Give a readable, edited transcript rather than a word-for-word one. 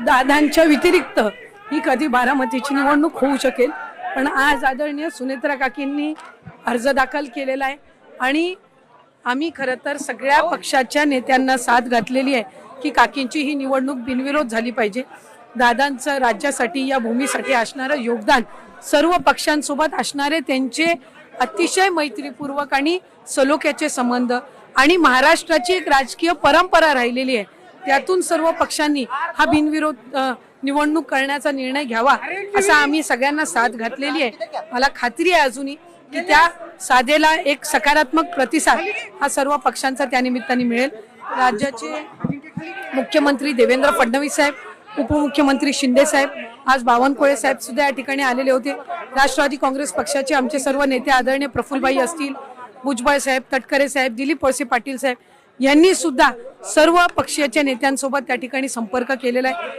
दादांच्या व्यतिरिक्त ही कधी बारामतीची निवडणूक होऊ शकेल, पण आज आदरणीय सुनेत्रा काकींनी अर्ज दाखल केलेला आहे आणि आम्ही खरं तर सगळ्या पक्षाच्या नेत्यांना साथ घातलेली आहे की काकींची ही निवडणूक बिनविरोध झाली पाहिजे। दादांचं राज्यासाठी या भूमीसाठी असणारं योगदान, सर्व पक्षांसोबत असणारे त्यांचे अतिशय मैत्रीपूर्वक आणि सलोख्याचे संबंध आणि महाराष्ट्राची एक राजकीय परंपरा राहिलेली आहे, त्यातून सर्व पक्षांनी हा बिनविरोध निवडणूक करण्याचा निर्णय घ्यावा असा आम्ही सगळ्यांना साथ घातलेली आहे। मला खात्री आहे अजूनही की त्या साधेला एक सकारात्मक प्रतिसाद हा सर्व पक्षांचा त्या निमित्ताने मिळेल। राज्याचे मुख्यमंत्री देवेंद्र फडणवीस साहेब, उपमुख्यमंत्री शिंदे साहेब, आज बावनकुळे साहेब सुद्धा या ठिकाणी आलेले होते। राष्ट्रवादी काँग्रेस पक्षाचे आमचे सर्व नेते आदरणीय प्रफुल्लभाई असतील, भुजबळ साहेब, तटकरे साहेब, दिलीप वळसे पाटील साहेब यांनी सुद्धा सर्व पक्षाच्या नेत्यांसोबत त्या ठिकाणी संपर्क केलेला आहे।